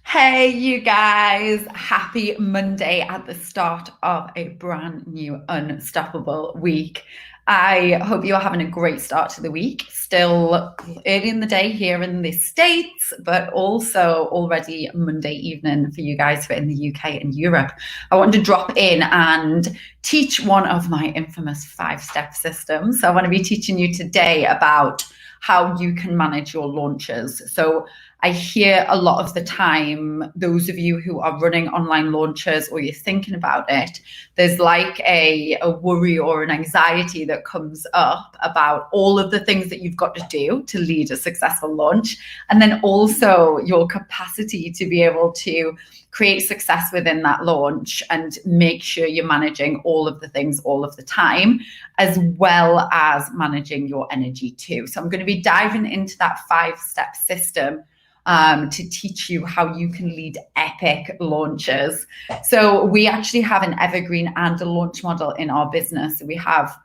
Hey, you guys, happy Monday at the start of a brand new Unstoppable week. I hope you're having a great start to the week. Still early in the day here in the States, but also already Monday evening for you guys who are in the UK and Europe. I wanted to drop in and teach one of my infamous 5-step systems. So I want to be teaching you today about how you can manage your launches. So I hear a lot of the time, those of you who are running online launches or you're thinking about it, there's like a worry or an anxiety that comes up about all of the things that you've got to do to lead a successful launch. And then also your capacity to be able to create success within that launch and make sure you're managing all of the things all of the time, as well as managing your energy too. So I'm going to be diving into that 5-step system to teach you how you can lead epic launches. So we actually have an evergreen and a launch model in our business. We have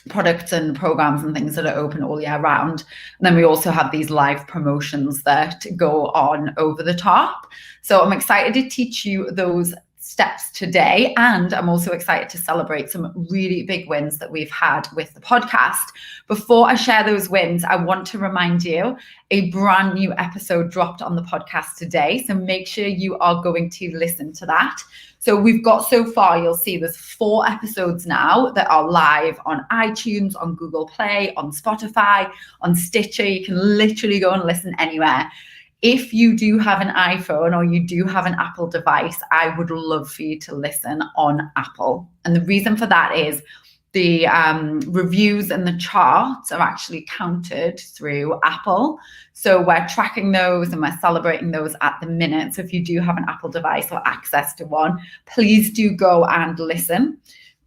products and programs and things that are open all year round. And then we also have these live promotions that go on over the top. So I'm excited to teach you those steps today. And I'm also excited to celebrate some really big wins that we've had with the podcast. Before I share those wins, I want to remind you a brand new episode dropped on the podcast today. So make sure you are going to listen to that. So we've got so far, you'll see there's 4 episodes now that are live on iTunes, on Google Play, on Spotify, on Stitcher. You can literally go and listen anywhere. If you do have an iPhone or you do have an Apple device, I would love for you to listen on Apple. And the reason for that is the reviews and the charts are actually counted through Apple. So we're tracking those and we're celebrating those at the minute. So if you do have an Apple device or access to one, please do go and listen.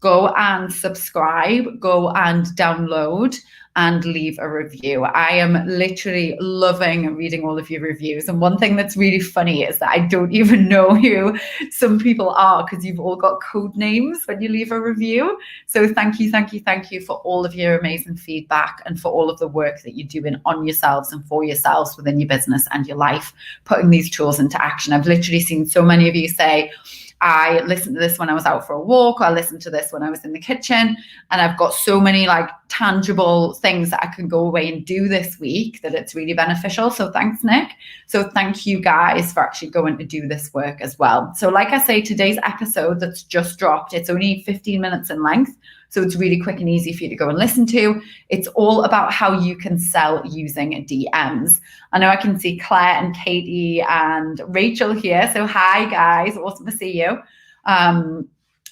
Go and subscribe, go and download and leave a review. I am literally loving reading all of your reviews. And one thing that's really funny is that I don't even know who some people are because you've all got code names when you leave a review. So thank you for all of your amazing feedback and for all of the work that you're doing on yourselves and for yourselves within your business and your life, putting these tools into action. I've literally seen so many of you say, I listened to this when I was out for a walk, or I listened to this when I was in the kitchen, and I've got so many like tangible things that I can go away and do this week that it's really beneficial. So thanks, Nick. So thank you guys for actually going to do this work as well. So like I say, today's episode that's just dropped, it's only 15 minutes in length. So it's really quick and easy for you to go and listen to. It's all about how you can sell using DMs. I know I can see Claire and Katie and Rachel here. So hi guys, awesome to see you.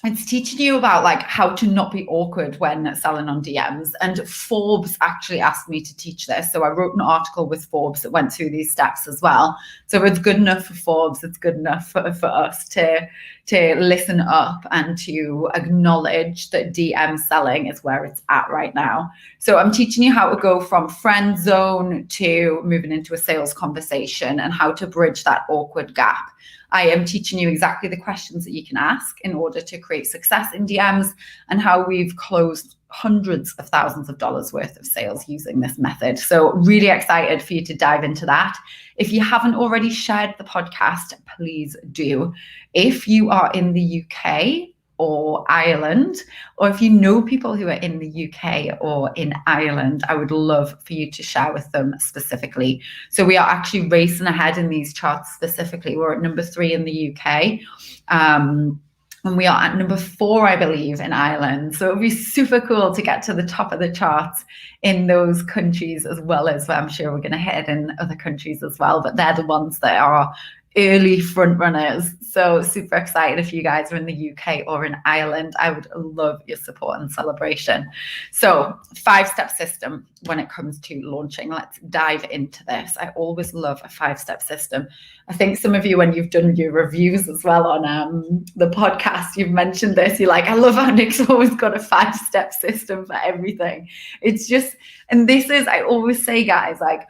It's teaching you about like how to not be awkward when selling on DMs. And Forbes actually asked me to teach this. So I wrote an article with Forbes that went through these steps as well. So it's good enough for Forbes. It's good enough for us to listen up and to acknowledge that DM selling is where it's at right now. So I'm teaching you how to go from friend zone to moving into a sales conversation and how to bridge that awkward gap. I am teaching you exactly the questions that you can ask in order to create success in DMs and how we've closed hundreds of thousands of dollars worth of sales using this method. So really excited for you to dive into that. If you haven't already shared the podcast, please do. If you are in the UK or Ireland, or if you know people who are in the UK or in Ireland, I would love for you to share with them specifically. So we are actually racing ahead in these charts specifically. We're at number 3 in the UK. And we are at number 4, I believe, in Ireland. So it would be super cool to get to the top of the charts in those countries, as well as I'm sure we're going to hit in other countries as well. But they're the ones that are early front runners. So super excited if you guys are in the UK or in Ireland. I would love your support and celebration. So 5-step system when it comes to launching. Let's dive into this. I always love a 5-step system. I think some of you, when you've done your reviews as well on the podcast, you've mentioned this. You're like, I love how Nick's always got a 5-step system for everything. It's just, and this is, I always say, guys, like,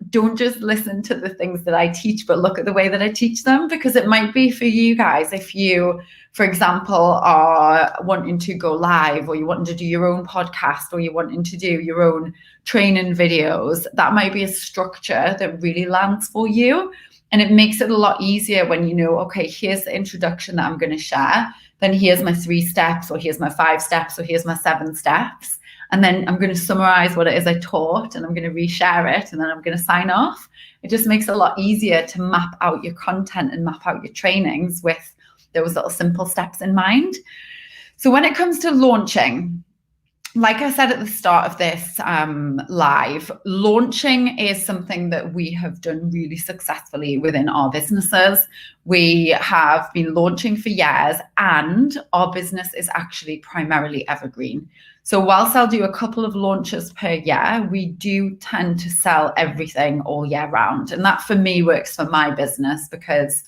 don't just listen to the things that I teach, but look at the way that I teach them, because it might be for you guys. If you, for example, are wanting to go live, or you wanting to do your own podcast, or you wanting to do your own training videos, that might be a structure that really lands for you. And it makes it a lot easier when you know, okay, here's the introduction that I'm going to share. Then here's my 3 steps, or here's my 5 steps, or here's my 7 steps. And then I'm going to summarize what it is I taught, and I'm going to reshare it, and then I'm going to sign off. It just makes it a lot easier to map out your content and map out your trainings with those little simple steps in mind. So when it comes to launching, like I said at the start of this live, launching is something that we have done really successfully within our businesses. We have been launching for years, and our business is actually primarily evergreen. So whilst I'll do a couple of launches per year, we do tend to sell everything all year round. And that for me works for my business, because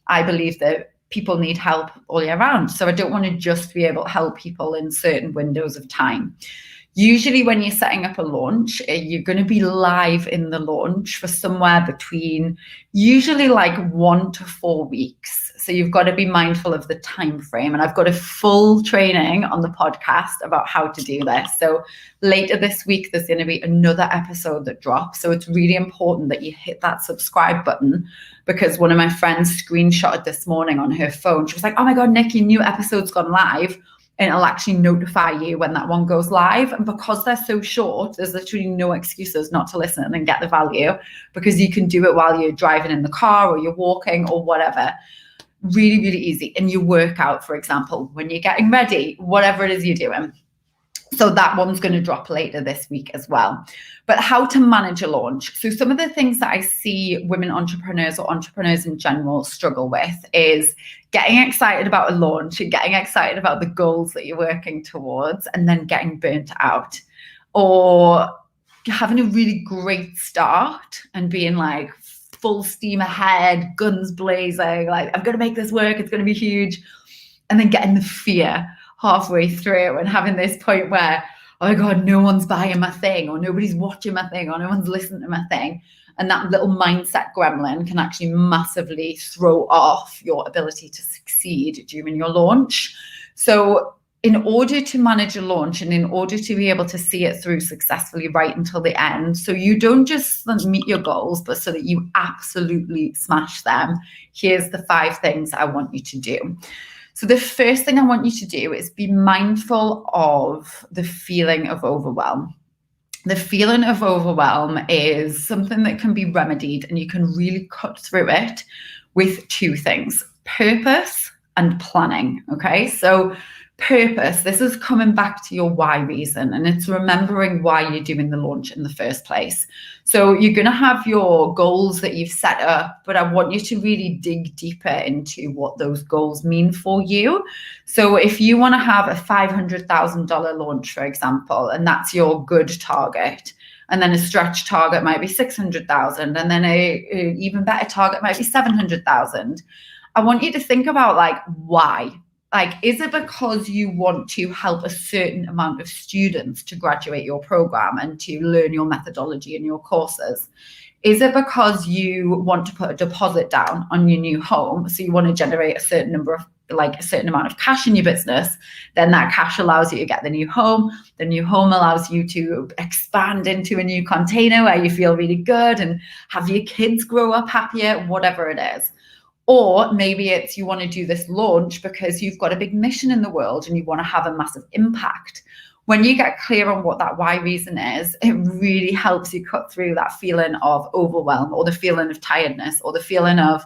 I believe that people need help all year round. So I don't want to just be able to help people in certain windows of time. Usually when you're setting up a launch, you're going to be live in the launch for somewhere between usually like 1 to 4 weeks. So you've got to be mindful of the time frame. And I've got a full training on the podcast about how to do this. So later this week, there's going to be another episode that drops. So it's really important that you hit that subscribe button, because one of my friends screenshotted this morning on her phone. She was like, oh my God, Nick, your new episode's gone live. And it'll actually notify you when that one goes live. And because they're so short, there's literally no excuses not to listen and get the value, because you can do it while you're driving in the car or you're walking or whatever. Really, really easy. And you work out, for example, when you're getting ready, whatever it is you're doing. So that one's going to drop later this week as well. But how to manage a launch. So some of the things that I see women entrepreneurs or entrepreneurs in general struggle with is getting excited about a launch and getting excited about the goals that you're working towards, and then getting burnt out, or having a really great start and being like full steam ahead, guns blazing, like I'm going to make this work, it's going to be huge, and then getting the fear halfway through and having this point where, oh my God, no one's buying my thing, or nobody's watching my thing, or no one's listening to my thing. And that little mindset gremlin can actually massively throw off your ability to succeed during your launch. So in order to manage a launch, and in order to be able to see it through successfully right until the end, so you don't just meet your goals, but so that you absolutely smash them, here's the 5 things I want you to do. So the first thing I want you to do is be mindful of the feeling of overwhelm. The feeling of overwhelm is something that can be remedied, and you can really cut through it with 2 things: purpose and planning. Okay, so purpose, this is coming back to your why reason, and it's remembering why you're doing the launch in the first place. So you're going to have your goals that you've set up, but I want you to really dig deeper into what those goals mean for you. So if you want to have a $500,000 launch, for example, and that's your good target, and then a stretch target might be 600,000, and then a even better target might be 700,000. I want you to think about like why. Like, is it because you want to help a certain amount of students to graduate your program and to learn your methodology in your courses? Is it because you want to put a deposit down on your new home? So you want to generate a certain amount of cash in your business. Then that cash allows you to get the new home. The new home allows you to expand into a new container where you feel really good and have your kids grow up happier, whatever it is. Or maybe it's you want to do this launch because you've got a big mission in the world and you want to have a massive impact. When you get clear on what that why reason is, it really helps you cut through that feeling of overwhelm, or the feeling of tiredness, or the feeling of,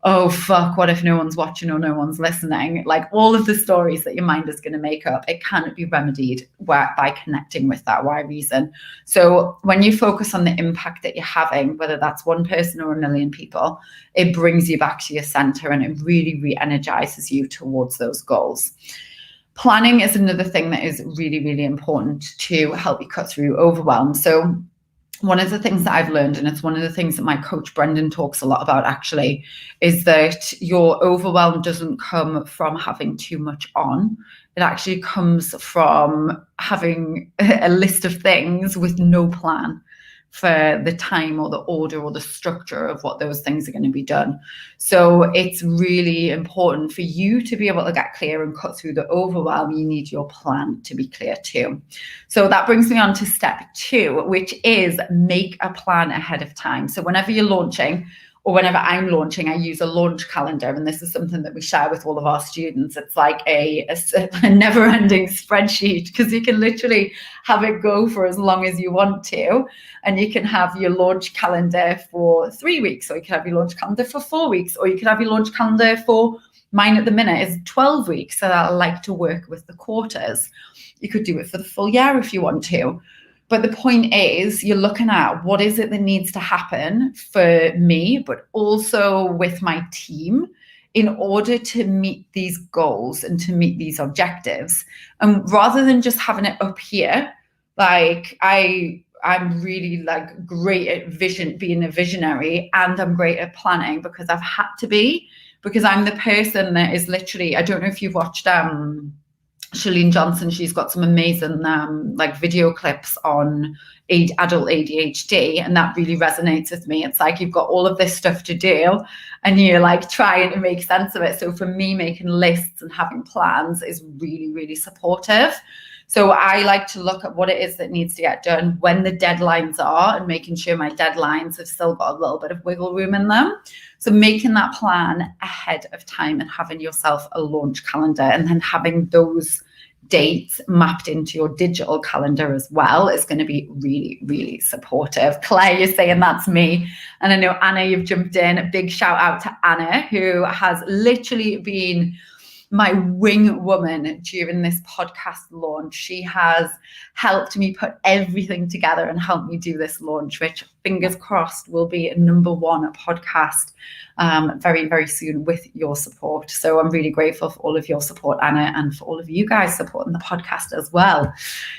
oh, fuck, what if no one's watching or no one's listening? Like all of the stories that your mind is going to make up, it cannot be remedied by connecting with that why reason. So when you focus on the impact that you're having, whether that's one person or a million people, it brings you back to your center, and it really re-energizes you towards those goals. Planning is another thing that is really, really important to help you cut through overwhelm. So one of the things that I've learned, and it's one of the things that my coach Brendan talks a lot about actually, is that your overwhelm doesn't come from having too much on. It actually comes from having a list of things with no plan. for the time or the order or the structure of what those things are going to be done. So it's really important for you to be able to get clear and cut through the overwhelm. You need your plan to be clear too. So that brings me on to step 2, which is make a plan ahead of time. So whenever you're launching, or whenever I'm launching, I use a launch calendar. And this is something that we share with all of our students. It's like a never-ending spreadsheet, because you can literally have it go for as long as you want to. And you can have your launch calendar for 3 weeks, or you can have your launch calendar for 4 weeks, or you can have your launch calendar for, mine at the minute is 12 weeks. So I like to work with the quarters. You could do it for the full year if you want to. But the point is, you're looking at what is it that needs to happen for me, but also with my team, in order to meet these goals and to meet these objectives. And rather than just having it up here, like I'm really like great at being a visionary, and I'm great at planning because I've had to be, because I'm the person that is literally, I don't know if you've watched Chalene Johnson, she's got some amazing like video clips on adult ADHD, and that really resonates with me. It's like you've got all of this stuff to do and you're like trying to make sense of it. So for me, making lists and having plans is really, really supportive. So I like to look at what it is that needs to get done, when the deadlines are, and making sure my deadlines have still got a little bit of wiggle room in them. So making that plan ahead of time and having yourself a launch calendar, and then having those dates mapped into your digital calendar as well is going to be really, really supportive. Claire, you're saying that's me. And I know Anna, you've jumped in. A big shout out to Anna, who has literally been my wing woman during this podcast launch. She has helped me put everything together and helped me do this launch, which fingers crossed will be a #1 podcast very, very soon with your support. So I'm really grateful for all of your support, Anna, and for all of you guys supporting the podcast as well.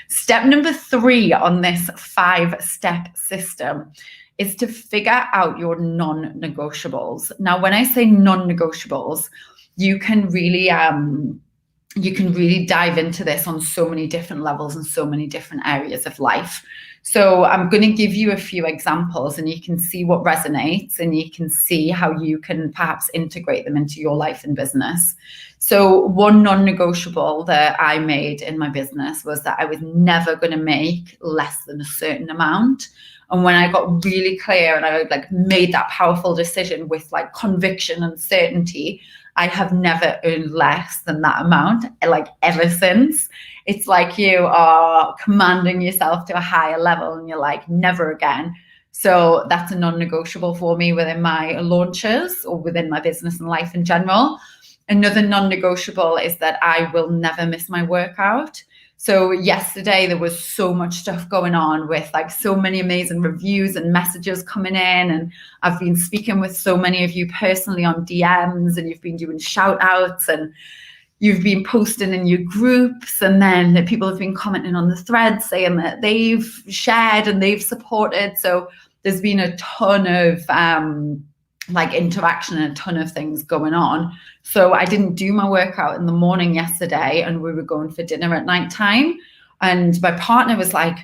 Step number 3 on this 5-step system is to figure out your non-negotiables. Now, when I say non-negotiables, you can really dive into this on so many different levels and so many different areas of life. So I'm going to give you a few examples, and you can see what resonates, and you can see how you can perhaps integrate them into your life and business. So one non-negotiable that I made in my business was that I was never going to make less than a certain amount. And when I got really clear and I like made that powerful decision with like conviction and certainty, I have never earned less than that amount, like ever since. It's like you are commanding yourself to a higher level and you're like, never again. So that's a non-negotiable for me within my launches or within my business and life in general. Another non-negotiable is that I will never miss my workout. So yesterday there was so much stuff going on with like so many amazing reviews and messages coming in. And I've been speaking with so many of you personally on DMs, and you've been doing shout outs, and you've been posting in your groups, and then the people have been commenting on the thread saying that they've shared and they've supported. So there's been a ton of like interaction and a ton of things going on. So I didn't do my workout in the morning yesterday, and we were going for dinner at nighttime. And my partner was like,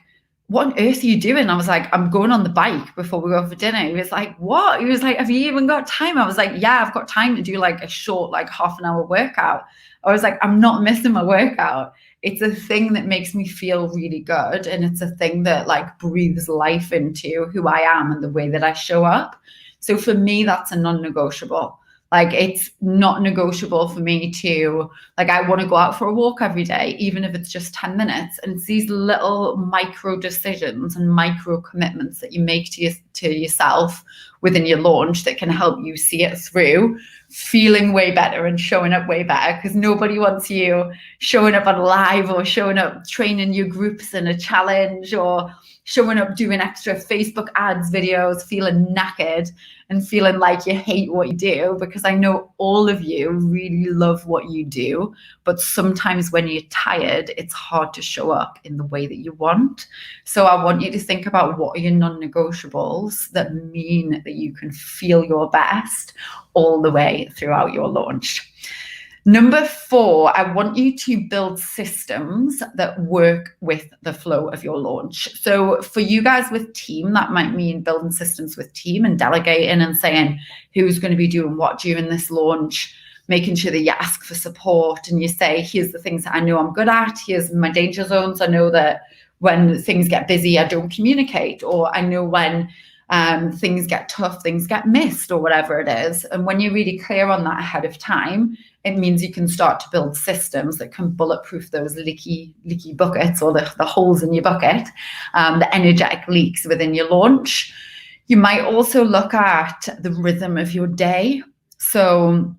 what on earth are you doing? I was like, I'm going on the bike before we go for dinner. He was like, what? He was like, have you even got time? I was like, yeah, I've got time to do like a short, like half an hour workout. I was like, I'm not missing my workout. It's a thing that makes me feel really good. And it's a thing that like breathes life into who I am and the way that I show up. So for me, that's a non-negotiable. Like, it's not negotiable for me to, like, I want to go out for a walk every day, even if it's just 10 minutes. And it's these little micro decisions and micro commitments that you make to yourself within your launch that can help you see it through, feeling way better and showing up way better, because nobody wants you showing up on live or showing up training your groups in a challenge or showing up doing extra Facebook ads videos, feeling knackered and feeling like you hate what you do, because I know all of you really love what you do, but sometimes when you're tired, it's hard to show up in the way that you want. So I want you to think about what are your non-negotiables that mean that you can feel your best all the way throughout your launch. Number 4, I want you to build systems that work with the flow of your launch. So for you guys with team, that might mean building systems with team and delegating and saying who's going to be doing what during this launch, making sure that you ask for support and you say, here's the things that I know I'm good at, here's my danger zones. I know that when things get busy, I don't communicate, or I know when things get tough, things get missed, or whatever it is. And when you're really clear on that ahead of time, it means you can start to build systems that can bulletproof those leaky buckets, or the holes in your bucket, the energetic leaks within your launch. You might also look at the rhythm of your day. So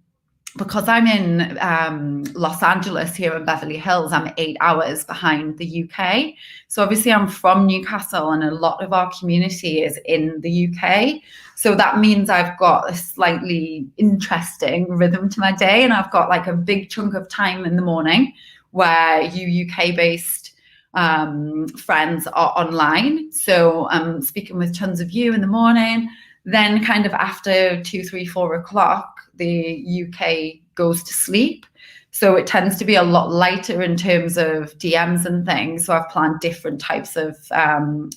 because I'm in Los Angeles here in Beverly Hills, I'm 8 hours behind the UK. So obviously I'm from Newcastle and a lot of our community is in the UK. So that means I've got a slightly interesting rhythm to my day, and I've got like a big chunk of time in the morning where you UK-based friends are online. So I'm speaking with tons of you in the morning. Then kind of after 2, 3, 4 o'clock, the UK goes to sleep. So it tends to be a lot lighter in terms of DMs and things. So I've planned different types of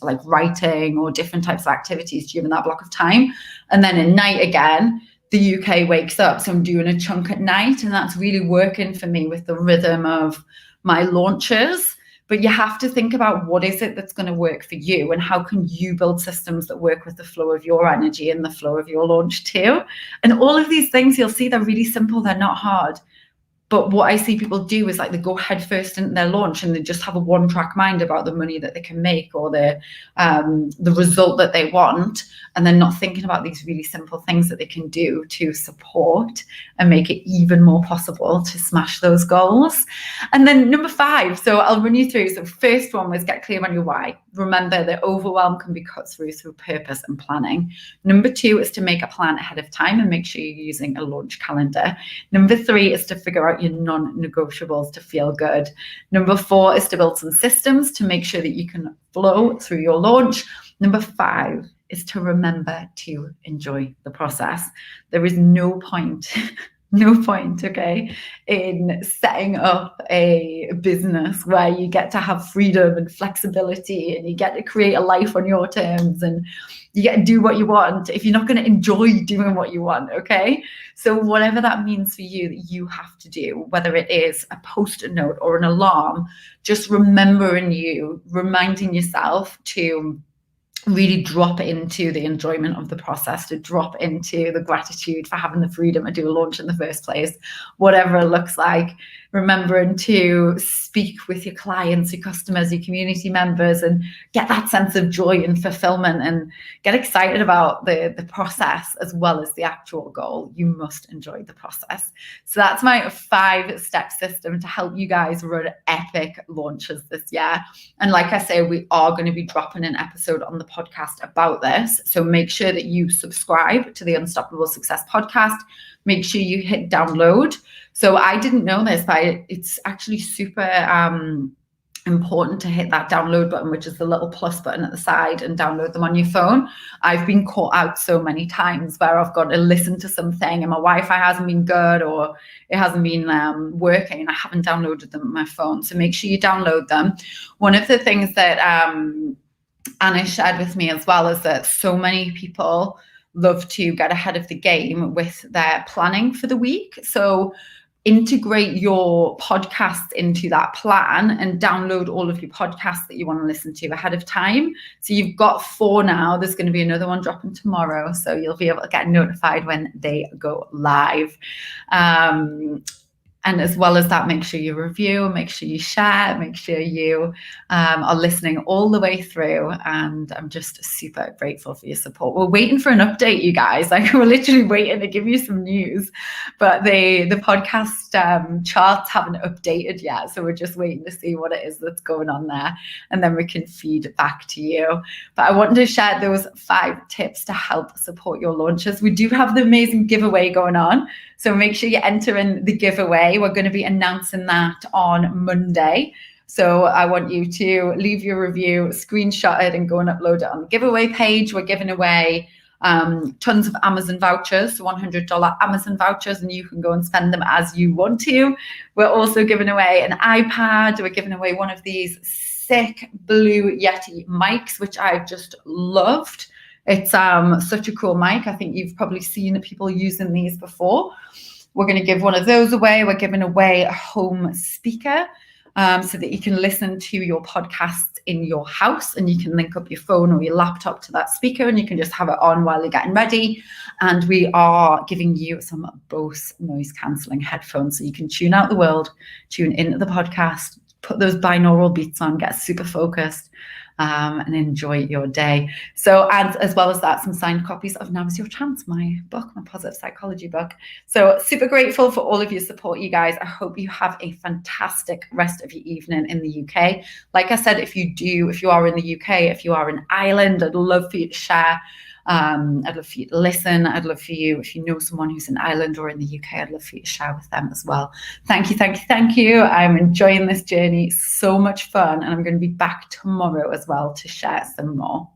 like writing or different types of activities during that block of time. And then at night again, the UK wakes up. So I'm doing a chunk at night, and that's really working for me with the rhythm of my launches. But you have to think about what is it that's going to work for you, and how can you build systems that work with the flow of your energy and the flow of your launch too. And all of these things, you'll see they're really simple. They're not hard. But what I see people do is like they go headfirst into their launch and they just have a one-track mind about the money that they can make or the result that they want, and they're not thinking about these really simple things that they can do to support and make it even more possible to smash those goals. And then number 5, so I'll run you through. So first one was get clear on your why. Remember that overwhelm can be cut through purpose and planning. Number 2 is to make a plan ahead of time and make sure you're using a launch calendar. Number 3 is to figure out your non-negotiables to feel good. Number 4 is to build some systems to make sure that you can flow through your launch. Number 5 is to remember to enjoy the process. There is no point, okay, in setting up a business where you get to have freedom and flexibility and you get to create a life on your terms and you get to do what you want if you're not going to enjoy doing what you want, okay? So whatever that means for you that you have to do, whether it is a post-it note or an alarm, just reminding yourself to really drop into the enjoyment of the process, to drop into the gratitude for having the freedom to do a launch in the first place, whatever it looks like. Remembering to speak with your clients, your customers, your community members, and get that sense of joy and fulfillment and get excited about the process as well as the actual goal. You must enjoy the process. So that's my 5-step system to help you guys run epic launches this year. And like I say, we are going to be dropping an episode on the podcast about this. So make sure that you subscribe to the Unstoppable Success podcast. Make sure you hit download. So I didn't know this, but it's actually super important to hit that download button, which is the little plus button at the side, and download them on your phone. I've been caught out so many times where I've got to listen to something and my Wi-Fi hasn't been good or it hasn't been working and I haven't downloaded them on my phone. So make sure you download them. One of the things that Anna shared with me as well is that so many people love to get ahead of the game with their planning for the week. So integrate your podcasts into that plan and download all of your podcasts that you want to listen to ahead of time. So you've got 4 now. There's going to be another one dropping tomorrow. So you'll be able to get notified when they go live. And as well as that, make sure you review, make sure you share, make sure you are listening all the way through. And I'm just super grateful for your support. We're waiting for an update, you guys. Like, we're literally waiting to give you some news. But the podcast charts haven't updated yet. So we're just waiting to see what it is that's going on there. And then we can feed it back to you. But I wanted to share those 5 tips to help support your launches. We do have the amazing giveaway going on. So make sure you enter in the giveaway. We're going to be announcing that on Monday. So I want you to leave your review, screenshot it, and go and upload it on the giveaway page. We're giving away Tons of Amazon vouchers, $100 Amazon vouchers, and you can go and spend them as you want to. We're also giving away an iPad. We're giving away one of these sick Blue Yeti mics, which I've just loved. It's such a cool mic. I think you've probably seen people using these before. We're going to give one of those away. We're giving away a home speaker so that you can listen to your podcasts in your house, and you can link up your phone or your laptop to that speaker, and you can just have it on while you're getting ready. And we are giving you some Bose noise cancelling headphones so you can tune out the world, tune into the podcast, put those binaural beats on, get super focused, and enjoy your day. So, and as well as that, some signed copies of Now Is Your Chance, my book, my positive psychology book. So super grateful for all of your support, you guys. I hope you have a fantastic rest of your evening in the UK. Like I said, if you are in the UK, if you are in Ireland, I'd love for you to share. I'd love for you to listen. I'd love for you, if you know someone who's in Ireland or in the UK, I'd love for you to share with them as well. Thank you, thank you, thank you. I'm enjoying this journey, so much fun, and I'm going to be back tomorrow as well to share some more.